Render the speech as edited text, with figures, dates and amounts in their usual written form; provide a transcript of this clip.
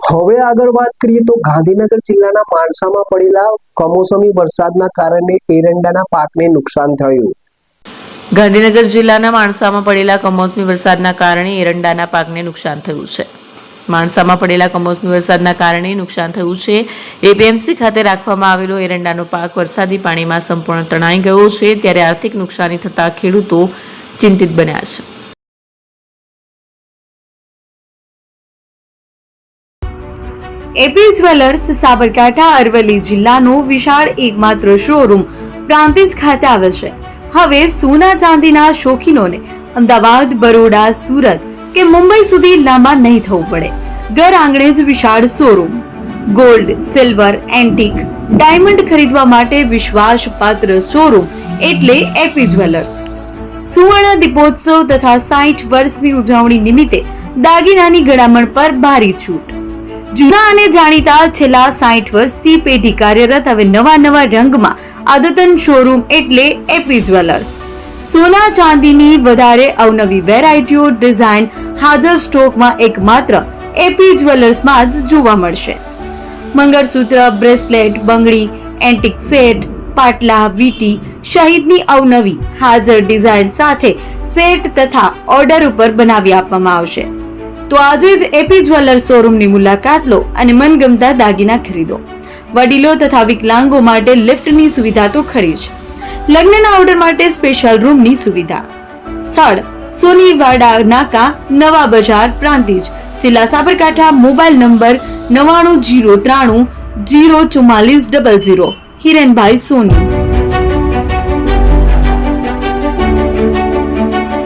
હવે આગળ વાત કરીએ તો ગાંધીનગર જિલ્લાના માણસામાં પડેલા કમોસમી વરસાદના કારણે એરંડાના પાકને નુકસાન થયું. ગાંધીનગર જિલ્લાના માણસામાં પડેલા કમોસમી વરસાદના કારણે એરંડાના પાકને નુકસાન થયું છે. માણસામાં પડેલા કમોસમી વરસાદના કારણે નુકસાન થયું છે. એપીએમસી ખાતે રાખવામાં આવેલો એરંડાનો પાક વરસાદી પાણીમાં સંપૂર્ણ તણાઈ ગયો છે. ત્યારે આર્થિક નુકસાની થતા ખેડૂતો ચિંતિત બન્યા છે. એપી જ્વેલર્સ સાબરકાંઠા અરવલ્લી જિલ્લાનો વિશાળ એકમાત્ર શોરૂમ પ્રાંતિજ ખાતે આવેલ છે. હવે સોના ચાંદીના શોખીનોને અમદાવાદ, બરોડા, સુરત કે મુંબઈ સુધી લાંબા નહીં થવું પડે. ઘર આંગણે જ વિશાળ showroom. Gold, silver, antique, diamond ખરીદવા માટે વિશ્વાસપાત્ર શોરૂમ એટલે એપી જ્વેલર્સ. સુવર્ણ દીપોત્સવ તથા 60 વર્ષની ઉજવણી નિમિત્તે દાગીનાની ગળામણ પર ભારી છૂટ. જૂના અને જાણીતા છેલ્લા 60 વર્ષથી પેઢી કાર્યરત હવે નવા રંગમાં અદ્યતન શોરૂમ એટલે એપી જ્વેલર્સ. સોના ચાંદીની વધારે અવનવી વેરાયટીઓ, ડિઝાઇન હાજર સ્ટોકમાં એકમાત્ર એપી જ્વેલર્સમાં જ જોવા મળશે. મંગળસૂત્ર, બ્રેસલેટ, બંગડી, એન્ટિક સેટ, પાટલા, વીટી સહિતની અવનવી હાજર ડિઝાઇન સાથે સેટ તથા ઓર્ડર ઉપર બનાવી આપવામાં આવશે. તો આજે જ એપી જ્વેલર્સ શોરૂમની મુલાકાત લો અને મનગમતા દાગીના ખરીદો. વડીલો તથા વિકલાંગો માટે લિફ્ટની સુવિધા તો ખરી જ. લગ્નના ઓર્ડર માટે સ્પેશિયલ રૂમની સુવિધા. સ્થળ સોનીવાડા નાકા, નવા બજાર, પ્રાંતિજ, જિલ્લા સાબરકાંઠા. Mobile number 9903004400. હિરેનભાઈ સોની.